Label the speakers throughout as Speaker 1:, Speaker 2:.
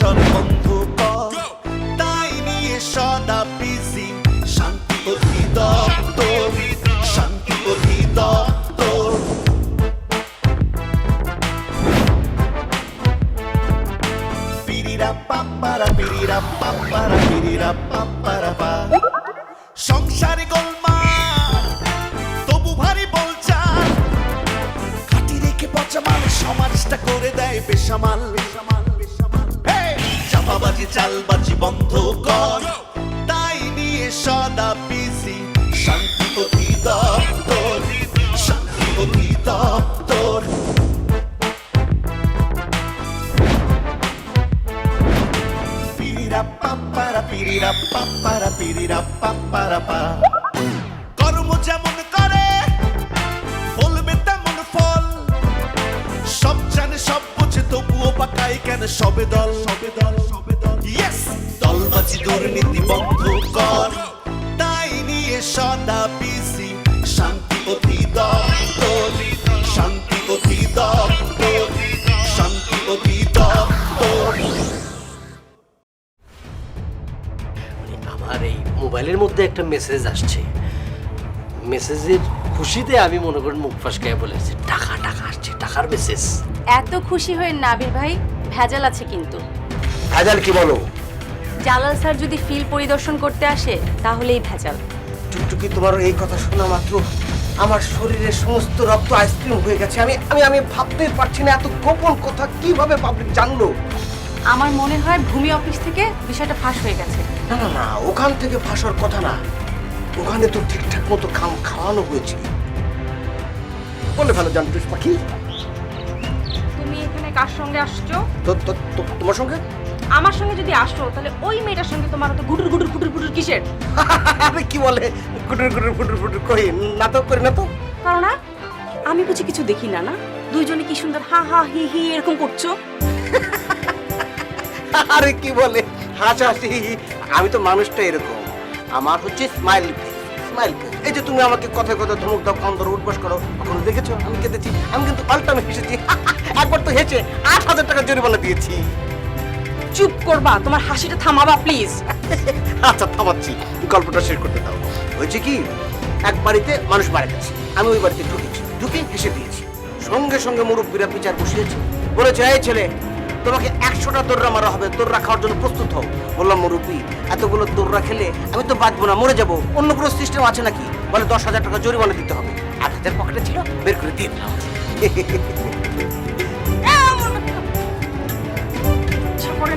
Speaker 1: ভাষণ বন্ধ কর, তাই নিয়ে সদা বিজি শান্তি অধিদপ্তর, শান্তি অধিদপ্তর। পিরিরা পাপ্পারা পিরিরা পাপ্পারা পিরিরা পাপ্পারা পা। সংসারে গোলমাল তবু ভারী বলচাল, কাটি রেখে পচা মাল সমাজটা করে দেয় বেসামাল। চাপাবাজি চালবাজি বন্ধ কর, তাই নিয়ে সদা বিজি শান্তি অধিদপ্তর, শান্তি অধিদপ্তর। পিরিরা পাপ্পারা পিরিরা পাপ্পারা পিরিরা পাপ্পারা পা। কর্ম যেমন করে ফলবে তেমন ফল, সব জানে সব বোঝে তবুও পাকায় কেন সবে দল, সবে দল, সবে দল। ইয়েস, দলবাজি দুর্নীতি বন্ধ কর, তাই নিয়ে সদা বিজি শান্তি অধিদপ্তর, শান্তি অধিদপ্তর, শান্তি অধিদপ্তর।
Speaker 2: আমার এই মোবাইলের মধ্যে একটা মেসেজ আসছে, মেসেজের খুশিতে আমি মনে করেন মুখ ফসকায় বলেছি টাকা টাকা আসছে, টাকার মেসেজ।
Speaker 3: এত খুশি হয়ে নাবির ভাই, ভেজাল আছে কিন্তু।
Speaker 2: ভেজাল কি বলো?
Speaker 3: জালাল স্যার যদি ফিল্ড পরিদর্শন করতে আসে তাহলেই ভেজাল।
Speaker 2: টুকটুকি, তোমার এই কথা শোনা মাত্র আমার শরীরের সমস্ত রক্ত আইসক্রিম হয়ে গেছে। আমি আমি আমি ভাবতেই পারছি না এত গোপন কথা কিভাবে পাবলিক জানলো।
Speaker 3: আমার মনে হয় ভূমি অফিস থেকে বিষয়টা ফাঁস হয়ে গেছে।
Speaker 2: না না না, ওখান থেকে ফাঁসার কথা না, ওখানে তো ঠিকঠাক মতো খাওয়ানো হয়েছে। বলে ফেলো জান্টুস পাখি।
Speaker 3: তুমি এখানে কার সঙ্গে আসছো?
Speaker 2: তোমার সঙ্গে?
Speaker 3: আমার সঙ্গে যদি আসো তাহলে ওই মেয়েটার সঙ্গে তোমার তো গুটুর গুটুর ফুটুর ফুটুর কিসের?
Speaker 2: আরে কি বলে গুটুর গুটুর ফুটুর ফুটুর কই, নাটক করি না তো।
Speaker 3: কারণ না আমি বুঝি কিছু দেখি না? না দুইজনে কি সুন্দর হা হা হি হি এরকম করছো।
Speaker 2: আরে কি বলে হাসাহাসি, আমি তো মানুষটা এরকম, আমার হচ্ছে স্মাইল ফেস, স্মাইল ফেস। এই যে তুমি আমাকে কথায় কথা ধমক দাও, কান ধরে উঠবাস করো, কখনো দেখেছো আমি কেঁদেছি? আমি কিন্তু পাল্টানো হেসেছি। একবার তো হেসে 8,000 টাকা জরিমানা দিয়েছি।
Speaker 3: চুপ করবা, তোমার হাসিটা থামাবা প্লিজ।
Speaker 2: আচ্ছা থামাচ্ছি, গল্পটা শেষ করতে দাও। হয়েছে কি, এক বাড়িতে মানুষ মারা গেছে, আমি ওই বাড়িতে ঢুকে হেসে দিয়েছি। সঙ্গে সঙ্গে মুরব্বীরা বিচার বসিয়েছে, বলেছে এই ছেলে তোমাকে 100টা দৌড়া মারা হবে, দৌড়া খাওয়ার জন্য প্রস্তুত হও। বললাম মুরব্বী এতগুলো দৌড়া খেলে আমি তো বাঁচবো না, মরে যাবো, অন্য কোনো সিস্টেম আছে নাকি? বলে 10,000 টাকা জরিমানা দিতে হবে। 8,000 পকেটে ছিল, বের করে দিয়ে দিলাম।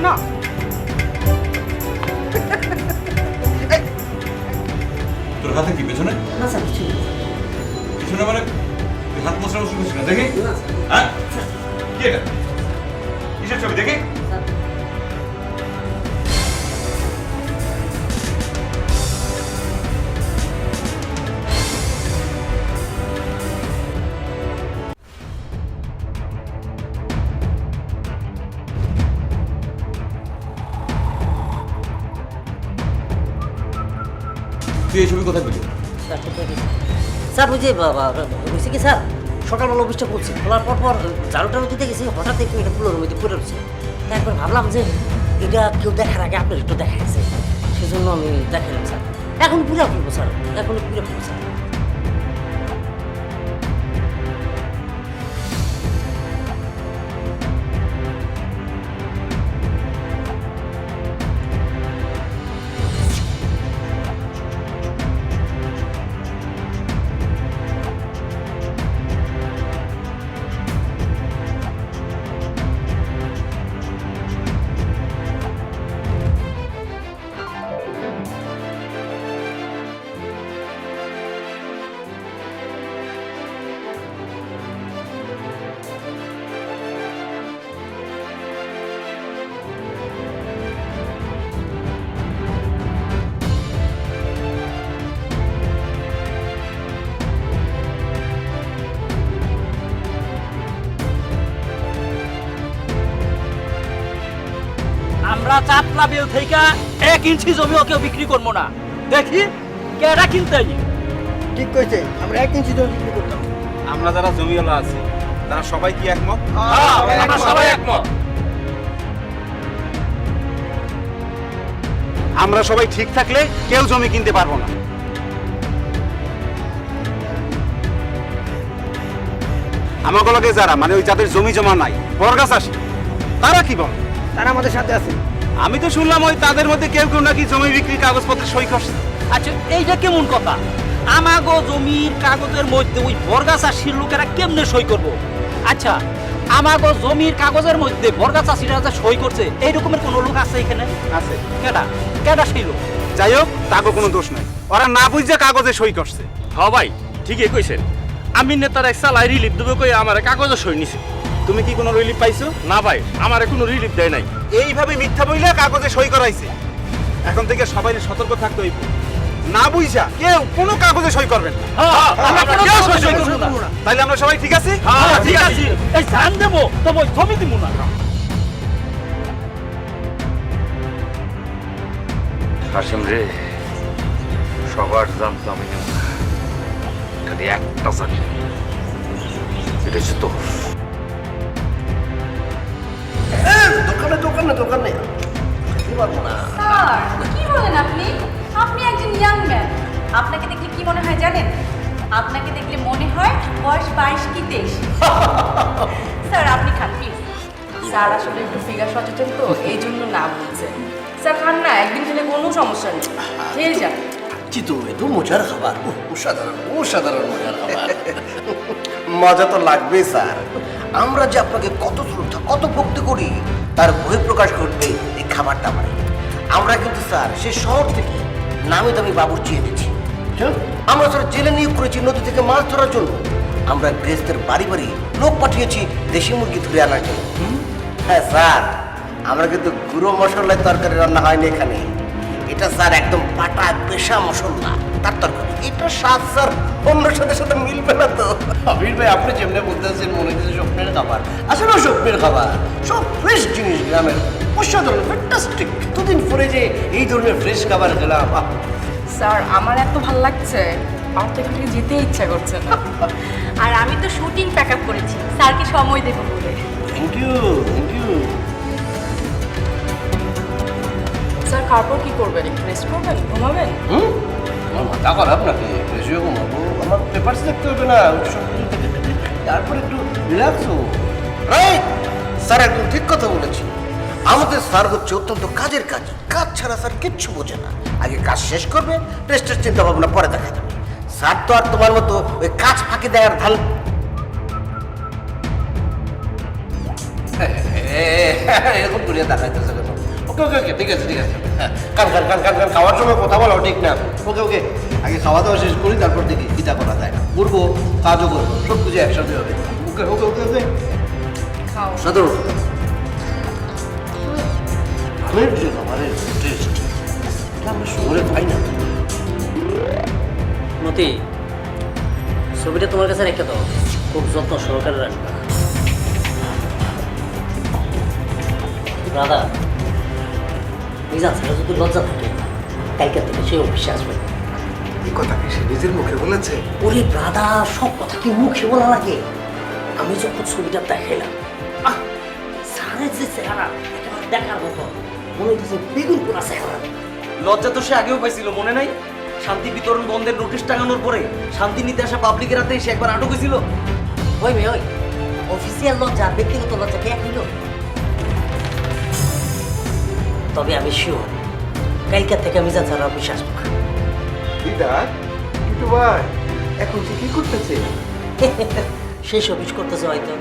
Speaker 3: না
Speaker 4: তোর হাতে কি পেছনে?
Speaker 3: না স্যার
Speaker 4: পেছনে মানে হাত মশলা মশলা করছিস না দেখি? হ্যাঁ কি এটা? কিসের ছবি দেখি? তুই এই ছবি কোথায় পেলি?
Speaker 5: স্যার ওই যে হয়েছে কি স্যার, সকালবেলা অফিসটা করছি, খোলার পর ঝাড়ুটারু দিতে গেছি, হঠাৎ একটু এটা পুরোর মধ্যে পড়ে রয়েছে। একবার ভাবলাম যে এটা কেউ দেখার আগে আপনার একটু দেখা গেছে, সেজন্য আমি দেখালাম স্যার। এখন পুরো ফেলবো স্যার, এখন পুরো ফেলবো স্যার।
Speaker 6: আমরা চাপলা বিল থেকে 1 ইঞ্চি জমিও কেউ বিক্রি করবো না। দেখি কেডা কিনতে।
Speaker 2: ঠিক কইছে, আমরা 1 ইঞ্চি জমি বিক্রি করতাম।
Speaker 4: আমরা যারা জমিওয়ালা আছি তারা সবাই কি একমত?
Speaker 6: আমরা সবাই একমত।
Speaker 7: আমরা সবাই ঠিক থাকলে কেউ জমি কিনতে পারবো না। আমাকে লগে যারা মানে ওই যাদের জমি জমা নাই বরগাছ আসে তারা কি বলে?
Speaker 2: তারা আমাদের সাথে আছে।
Speaker 7: আমি তো শুনলাম ওই তাদের মধ্যে কেউ কেউ নাকি জমি বিক্রির কাগজপত্রে সই করছে।
Speaker 6: আচ্ছা এইটা কেমন কথা? আমাগো জমির কাগজের মধ্যে ওই বর্গাচাষির লোকেরা কেমনে সই করব? আচ্ছা আমাগো জমির কাগজের মধ্যে বর্গাচাষিরা যে সই করছে এই রকমের কোনো লোক আছে এখানে?
Speaker 7: আছে।
Speaker 6: কেডা কেডা সেই লোক?
Speaker 7: যাই হোক তাকে কোনো দোষ নাই, ওরা না বুঝে কাগজে সই করছে।
Speaker 8: হ্যাঁ ভাই ঠিকই কইছেন। আমি নেতার এক সালাই রিলিফ দেবে কই আমার কাগজে সই নিছে।
Speaker 7: তুমি কি কোনো রিলিফ পাইছো?
Speaker 8: না ভাই আমার কোনো রিলিফ দেয় নাই।
Speaker 7: এইভাবে মিথ্যা বইলে কাগজে সই করাইছে। এখন থেকে সবাই সতর্ক থাকতে হইব, না বুঝা কেউ কোনো কাগজে সই করবেন না।
Speaker 6: আমরা কোনো
Speaker 7: কেউ
Speaker 6: কাগজে
Speaker 7: সই
Speaker 6: সই
Speaker 7: করবো
Speaker 6: করবো
Speaker 7: না।
Speaker 6: না।
Speaker 7: তাইলে আমরা সবাই ঠিক আছি?
Speaker 6: হ্যাঁ ঠিক আছে, এই ধান দেবো তবে ওই জমি দিব না।
Speaker 9: হাসিম রে, সবার জানতো আমি নেব না, খালি একটা জানি, এটা হচ্ছে তোর।
Speaker 2: দোকানে দোকানে দোকানে কি পারবো না।
Speaker 3: স্যার কি বলেন আপনি? আপনি একজন ইয়াং ম্যান। আপনাকে দেখলে কি মনে হয় জানেন? আপনাকে দেখলে মনে হয় বয়স 22 কি 23। স্যার আপনি খান প্লিজ। স্যার আসলে একটু ফিগার সচেতন তো এই জন্য না বলছে। স্যার খান না, একদিন খেলে কোনো সমস্যা নেই, খেয়ে যান।
Speaker 2: চিতু এতো মজার খাবার, অসাধারণ অসাধারণ মজার খাবার। মজা তো লাগবেই স্যার। আমরা যে আপনাকে কত শ্রদ্ধা কত ভক্তি করি তার বহিঃপ্রকাশ ঘটবে এই খাবার দাবারে। আমরা কিন্তু স্যার সে শহর থেকে নামি দামি বাবুর্চি এনেছি। আমরা স্যার জেলে নিয়োগ করেছি নদী থেকে মাছ ধরার জন্য। আমরা গৃহস্থের বাড়ি বাড়ি লোক পাঠিয়েছি দেশি মুরগি ধরে আনার জন্য। হ্যাঁ স্যার, আমরা কিন্তু গুঁড়ো মশলায় তরকারি রান্না হয়নি এখানে। এটা স্যার একদম পাটা পেশা মশলা তার তরকারি। এটা স্বাদ স্যার অন্য সাথে সাথে মিলবে না তো। আবির ভাই আপনি যেমনি বলতেছেন মনে হচ্ছে স্বপ্নের খাবার, আসলে স্বপ্নের খাবার। সব ফ্রেশ জিনিস গ্রামের, অসাধারণ ফ্যান্টাস্টিক। দুদিন পরে যে এই ধরনের ফ্রেশ খাবার খেলাম।
Speaker 3: স্যার আমার এত ভালো লাগছে, আমার তো এখান থেকে যেতে ইচ্ছা করছে না। আর আমি তো শুটিং প্যাক আপ করেছি, স্যারকে সময় দেবো বলে।
Speaker 2: Thank you thank you.
Speaker 3: Sir তারপর কি করবেন? একটু রেস্ট করবেন, ঘুমাবেন?
Speaker 2: আমার মাথা খারাপ নাকি? ফ্রেশও ঘুমাবো, আমার পেপারস দেখতে হবে না, সব কিছু দেখে দেখে তারপর একটু রিল্যাক্স হবো। রাইট, স্যার একদম ঠিক কথা বলেছি। আমাদের স্যার হচ্ছে অত্যন্ত কাজের কাজ, কাজ ছাড়া স্যার কিচ্ছু বোঝে না। আগে কাজ শেষ করবে, রেস্টের চিন্তা ভাবনা পরে দেখা যাবে। স্যার তো আর তোমার মতো ওই কাজ ফাঁকি দেওয়ার ধান। এরকম দুনিয়া দেখাইতেছে কেন? ওকে ওকে ওকে ঠিক আছে ঠিক আছে। কান কান কান কান কান খাওয়ার সময় কথা বলো ঠিক না। ওকে ওকে, আগে খাওয়া দাওয়া শেষ করি তারপর দেখি কিতা করা যায়। ঘুরবো, কাজও করবো, সব কিছু একসাথে হবে। ওকে ওকে ওকে ওকে।
Speaker 3: খাও।
Speaker 2: সাধারণ গ্রামের যে খাবারের টেস্ট এটা আমরা শহরে পাই না।
Speaker 5: মতি, ছবিটা তোমার কাছে রেখে দাও, খুব যত্ন সহকারে রাখবা। দাদা মিজান স্যার যদি লজ্জা থাকে কালকে থেকে সে অফিসে আসবে।
Speaker 2: এই কথা কি সে নিজের মুখে বলেছে?
Speaker 5: ওরে দাদা, সব কথা কি মুখে বলা লাগে? আমি যখন ছবিটা দেখাইলাম, স্যারের যে চেহারা একেবারে দেখার মতো, মনে হচ্ছে বেগুন পোড়া চেহারা।
Speaker 6: লজ্জা তো সে আগেও পাইছিল, মনে নাই? শান্তি বিতরণ বন্ধের নোটিশ টাঙানোর পরে শান্তি নিতে আসা পাবলিকের হাতে সে একবার আটক হয়েছিল।
Speaker 5: ওই মেয়ে ওই অফিসিয়াল লজ্জা আর ব্যক্তিগত লজ্জা কে নিল? তবে আমি শিওর কালকে থেকে মিজান স্যার অফিস আসবো।
Speaker 2: কিন্তু ভাই এখন সে কি করতেছে?
Speaker 5: শেষ অফিস করতেছে হয়তো।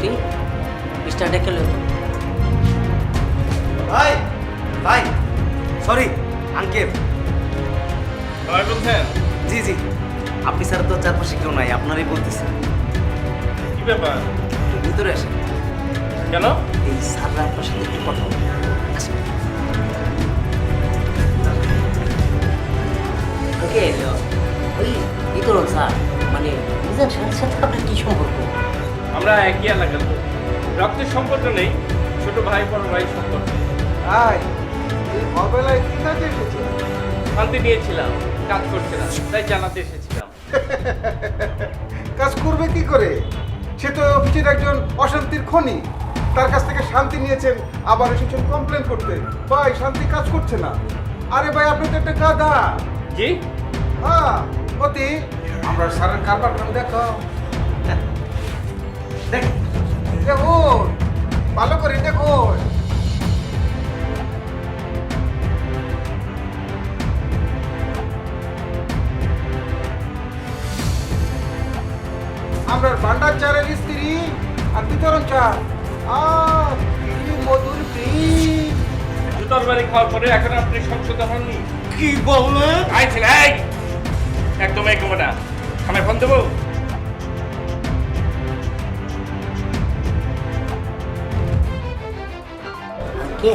Speaker 5: কি মিস্টার ডেকেল?
Speaker 7: ভাই ভাই সরি আঙ্কেল।
Speaker 8: ভাই বলছেন
Speaker 6: জি জি, আপনি স্যার তো চারপাশে কেউ নাই, আপনারই বলতেছেন।
Speaker 8: কি ব্যাপার?
Speaker 6: ভিতরে আসেন।
Speaker 8: কেন?
Speaker 6: এই স্যাররা আপনার সাথে একটু কথা বলবে। আসেন।
Speaker 5: ওকে ওই বিতরণ স্যার মানে মিজান স্যারের সাথে আপনার কি সম্পর্ক?
Speaker 8: আমরা একই এলাকার লোক, রক্তের সম্পর্ক নেই, ছোট ভাই বড় ভাই সম্পর্ক। শান্তি নিয়েছিলাম, কাজ করছিলাম, তাই জানাতে এসেছিলাম।
Speaker 7: কাজ করবে কি করে? সে তো অফিসের একজন অশান্তির খনি। তার কাছ থেকে শান্তি নিয়েছেন, আবার এসেছেন কমপ্লেন করতে। ভাই শান্তি কাজ করছে না। আরে ভাই আপনি তো একটা গাধা।
Speaker 8: জি
Speaker 7: হ্যাঁ অতি, আমরা স্যারের কারবার দেখো দেখো ভালো করে দেখো। আমরা ভান্ডার চারের স্ত্রী আর বিতরণ চার। কি মধুর প্রেম।
Speaker 8: জুতার বাড়ি খাওয়ার পরে এখন আপনি সংসদে হননি।
Speaker 2: কি বললেন?
Speaker 8: আই ছেলে আই, একদম না আমি ফোন দেবো।
Speaker 5: কে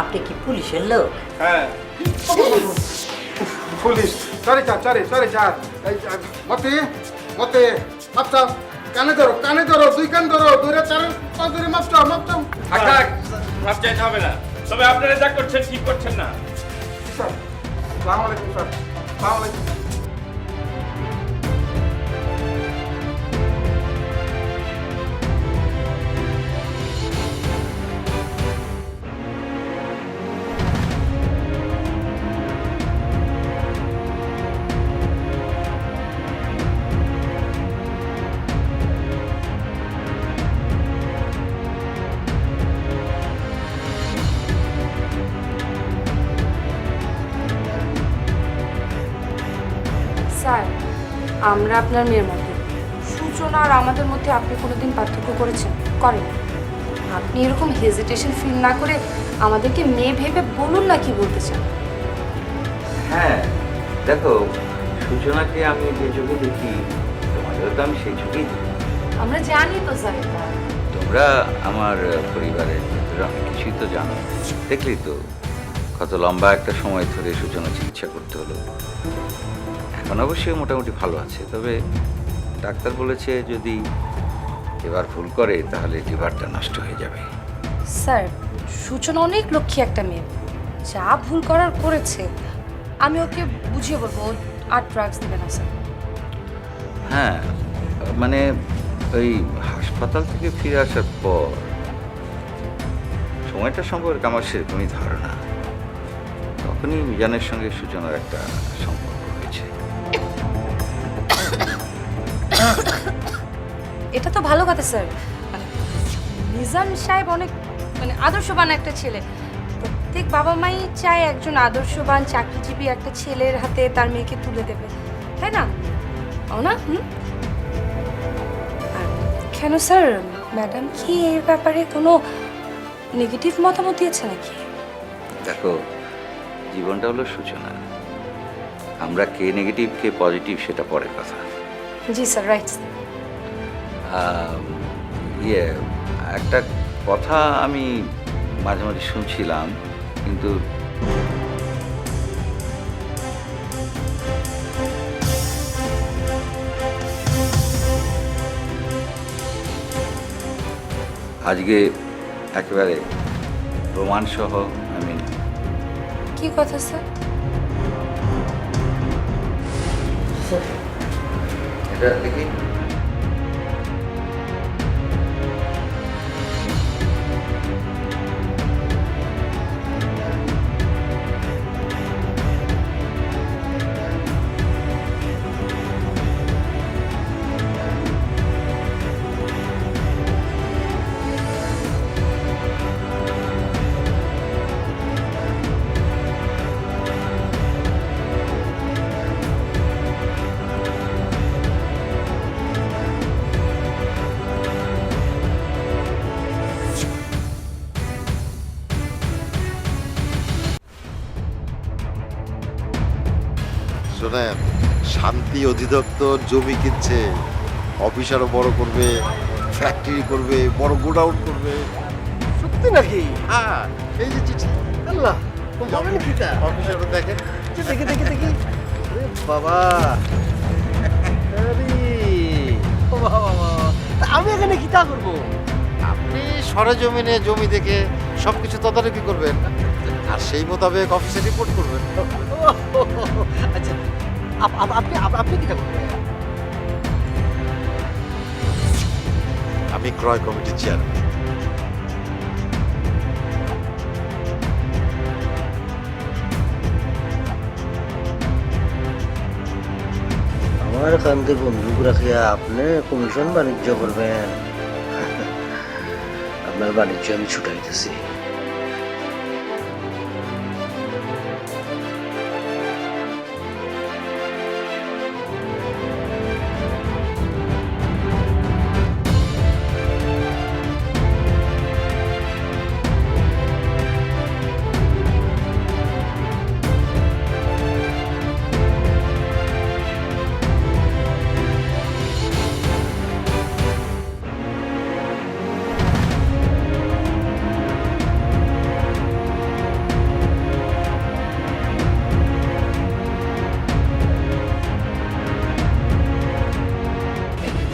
Speaker 5: আপনি কি পুলিশের লোক?
Speaker 8: হ্যাঁ
Speaker 7: পুলিশ চারে চার মতে মতে মাপ চাও, কানে ধরো দুই কান ধরো, দুইটা চারের পাঁচ ধরে মাপ চাও।
Speaker 8: থাক থাক, ভাব চাইতে হবে না। তবে আপনারা যা করছেন ঠিক করছেন না।
Speaker 7: স্যার সালাম আলাইকুম স্যার, সালাম আলাইকুম।
Speaker 10: স্যার, আমরা আপনার মেয়ের মতো। সূচনা আর আমাদের মধ্যে আপনি কোনোদিন পার্থক্য করেছেন? করেন। আপনি এরকম হেজিটেশন ফিল না করে আমাদেরকে মেয়ে ভেবে বলুন না কি বলতে চান।
Speaker 9: হ্যাঁ দেখো, সূচনাকে আমি যে চোখে দেখি তোমাদেরও তো আমি সেই চোখেই দেখি।
Speaker 10: আমরা জানি তো স্যার।
Speaker 9: তোমরা আমার পরিবারের ভেতরে অনেক কিছুই তো জানো। দেখলি তো কত লম্বা একটা সময় ধরে সূচনা চিকিৎসা করতে হলো। এখন অবশ্যই মোটামুটি ভালো আছে, তবে ডাক্তার বলেছে যদি এবার ভুল করে তাহলে লিভারটা নষ্ট হয়ে যাবে।
Speaker 10: স্যার, সূচনা অনেক লক্ষ্মী একটা মেয়ে, যা ভুল করার করেছে। আমি ওকে বুঝিয়ে বলবো আর ড্রাগস দেবে না স্যার।
Speaker 9: হ্যাঁ মানে ওই হাসপাতাল থেকে ফিরে আসার পর সময়টা সম্পর্কে আমার সেরকমই ধারণা। তখনই মিজানের সঙ্গে সূচনার একটা সম্পর্ক হয়েছে।
Speaker 10: এটা তো ভালো কথা স্যার। মানে মিজান সাহেব অনেক আদর্শবান একটা ছেলে। প্রত্যেক বাবা মাই চায় একজন আদর্শবান চাকরিজীবী একটা ছেলের হাতে তার মেয়েকে তুলে দেবে, তাই না? ও না? আর কেন স্যার, ম্যাডাম কি এই ব্যাপারে কোনো নেগেটিভ মতামত দিয়েছে নাকি?
Speaker 9: দেখো, জীবনটা হলো সূচনা। আমরা কে নেগেটিভ কে পজিটিভ সেটা পরের কথা।
Speaker 10: জি স্যার, রাইট স্যার।
Speaker 9: ইয়ে একটা কথা আমি মাঝে মাঝে শুনছিলাম, কিন্তু আজকে একেবারে প্রমাণ সহ আমি।
Speaker 10: কি কথা স্যার?
Speaker 9: এটা দেখি।
Speaker 11: শোনেন, শান্তি অধিদপ্তর জমি কিনছে, অফিসারও বড় করবে, ফ্যাক্টরি করবে, বড় গোডাউন করবে।
Speaker 2: সত্যি নাকি?
Speaker 11: হ্যাঁ, এই যে চিঠি।
Speaker 2: আল্লাহ, হবে নাকি এটা?
Speaker 11: অফিসারও দেখেন।
Speaker 2: দেখি আরে বাবা, আরে ও বাবা, তা আমি এখানে কি তা করবো?
Speaker 11: আপনি সরেজমিনে জমি দেখে সবকিছু তদারকি করবেন আর সেই মোতাবেক অফিসে রিপোর্ট করবেন।
Speaker 2: আচ্ছা, আপনি কি তা করবেন?
Speaker 11: আমি ক্রয় কমিটির চেয়ারম্যান।
Speaker 5: আমার কান্দে বন্দুক রাখিয়া আপনি কমিশন বাণিজ্য করবেন? আপনার বাণিজ্য আমি ছুটাইতেছি।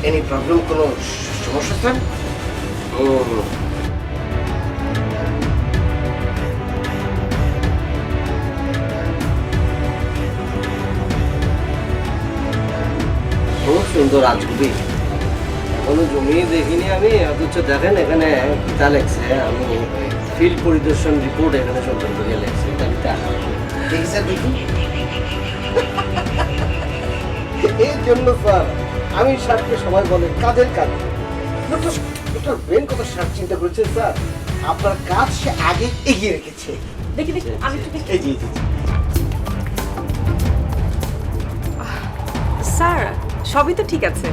Speaker 2: এনি প্রবলেম, কোনো সমস্যা স্যার?
Speaker 5: খুব সুন্দর আজগুবি। কোনো জমি দেখিনি আমি, অথচ দেখেন এখানে কিতা লেখছে। আমি ফিল্ড পরিদর্শন রিপোর্ট এখানে সুন্দর করে লেখছে।
Speaker 2: দেখি স্যার, দেখি। এই জন্য স্যার আমি স্যারকে সবাই বলে কাজের কাজ। একটা ব্রেন কত স্যার চিন্তা করেছে স্যার, আপনার কাজ সে আগে এগিয়ে রেখেছে।
Speaker 3: দেখি দেখি আমি একটু দেখি।
Speaker 2: এই জি জি জি।
Speaker 3: স্যার সবই তো ঠিক আছে,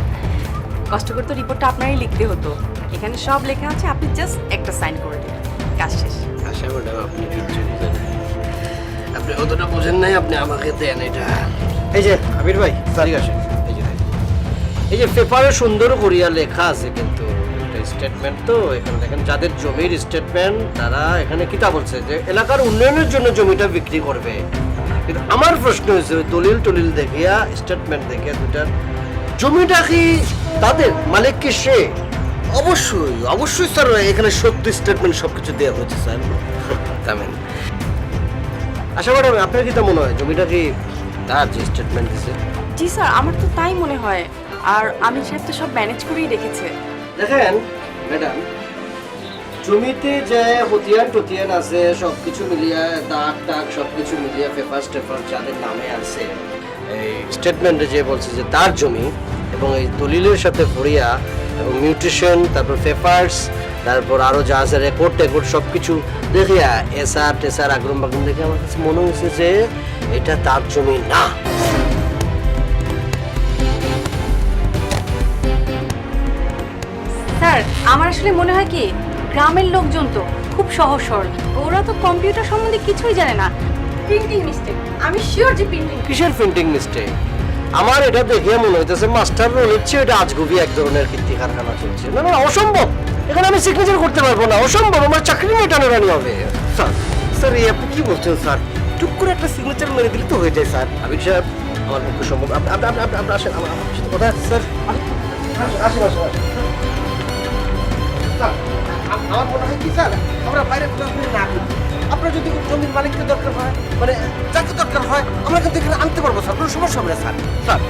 Speaker 3: কষ্ট করে তো রিপোর্টটা আপনারই লিখতে হতো। এখানে সব লেখা আছে, আপনি জাস্ট একটা সাইন করে দিন, কাজ শেষ।
Speaker 5: আশা ম্যাডাম আপনি কিচ্ছু বুঝেন না। আপনি অতটা বোঝেন নাই, আপনি আমাকে দেন এটা। এই যে আবির ভাই, ঠিক আছে, এই যে পেপারে সুন্দর করিয়া লেখা আছে, কিন্তু একটা স্টেটমেন্ট তো এখানে দেখেন, যাদের জমির স্টেটমেন্ট তারা এখানে কিতা বলছে যে এলাকার উন্নয়নের জন্য জমিটা বিক্রি করবে। কিন্তু আমার প্রশ্ন হয়েছে ওই দলিল টলিল দেখিয়া, স্টেটমেন্ট দেখে দুটার জমিটা কি তাদের, মালিক কি সে? অবশ্যই অবশ্যই স্যার, এখানে সত্য স্টেটমেন্ট সবকিছু দেওয়া হয়েছে স্যার। তামেন আশা ম্যাডাম, আপনার কি তা মনে হয় জমিটা কি তার, যে স্টেটমেন্ট দিছে?
Speaker 3: জি স্যার, আমার তো তাই মনে হয়। আর আমি সাহেব তো সব ম্যানেজ করেই রেখেছে।
Speaker 5: দেখেন ম্যাডাম, জমিতে যে হতিয়ান টতিয়ান আছে সবকিছু মিলিয়ে, দাগ টাগ সবকিছু মিলিয়ে, পেপার টেপার যাদের নামে আছে, এই স্টেটমেন্টে যে বলছে যে তার জমি, এবং এই দলিলের সাথে ভরিয়া এবং মিউটেশন, তারপর পেপারস, তারপর আরো যা আছে রেকর্ড টেকর্ড সবকিছু দেখিয়া, এসআর টেসার আগ্রম বাগ্রম দেখে আমার কাছে মনে হয়েছে যে এটা তার জমি না।
Speaker 3: স্যার আমার আসলে মনে হয় কি, গ্রামের লোকজন তো খুব সহজ সরল, ওরা তো কম্পিউটার সম্বন্ধে কিছুই জানে না। প্রিন্টিং মিস্টেক, আমি শিওর যে প্রিন্টিং।
Speaker 5: কিসের প্রিন্টিং মিস্টেক? আমার এটা দেখে মনে হইতেছে মাস্টার রোলের চেয়ে এটা আজগুবি এক ধরনের কীর্তি কারখানা চলছে। না না, অসম্ভব, এখানে আমি সিগনেচার করতে পারবো না, অসম্ভব, আমার চাকরি নিয়ে টানাটানি হবে।
Speaker 2: স্যার স্যার এই আপনি কি বলছেন স্যার? টুক করে একটা সিগনেচার মেরে দিলে তো হয়ে যায় স্যার।
Speaker 5: আবির সাহেব, আমার পক্ষে সম্ভব, আপনি আসেন আমার সাথে কথা আছে স্যার।
Speaker 2: আসেন আসেন আসেন স্যার, আমার মনে হয় কি স্যার, আমরা বাইরে কোথাও না করি। আপনার যদি জমির মালিককে দরকার হয়, মানে যাকে দরকার হয়, আমরা কিন্তু এখানে আনতে পারবো স্যার, কোনো সমস্যা হবে না স্যার। স্যার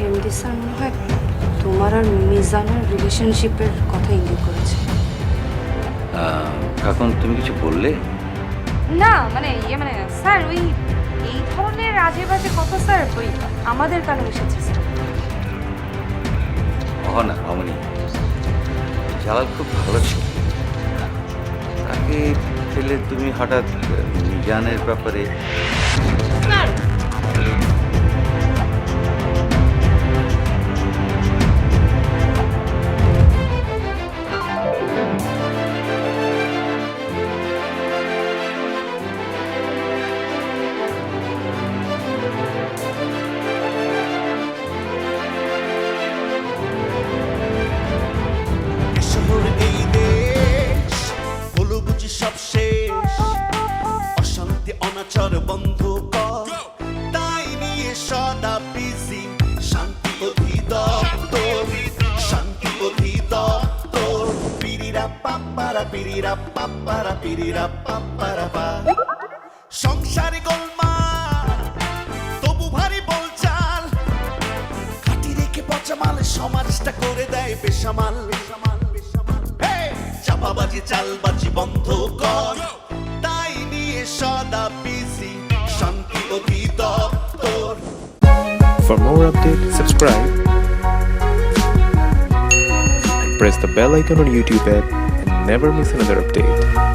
Speaker 10: এমডি স্যার মনে হয় তোমার আর মিজানের রিলেশনশিপের কথা ইঙ্গিত করেছে।
Speaker 9: এখন তুমি কিছু বললে?
Speaker 10: না মানে মানে স্যার ওই এই ধরনের আজে বাজে কথা স্যার ওই আমাদের কানে এসেছে স্যার।
Speaker 9: না অমনি, জালাল খুব ভালো ছিল, তাকে ফেলে তুমি হঠাৎ মিজানের ব্যাপারে।
Speaker 1: শহর এই দেশ হলো বুঝি সব শেষ, অশান্তি অনাচার বন্ধ কর, পাপ্পারা পিরিরা পাপ্পারা পা সংসারে গোলমাল তবু ভারী বলচাল খাটি রেখে পচা মাল সমাজটা করে দেয় বেসামাল চাপাবাজি চালবাজি বন্ধ কর তাই নিয়ে সদা বিজি শান্তি অধিদপ্তর
Speaker 12: For more updates, subscribe and press the bell icon on YouTube app and never miss another update.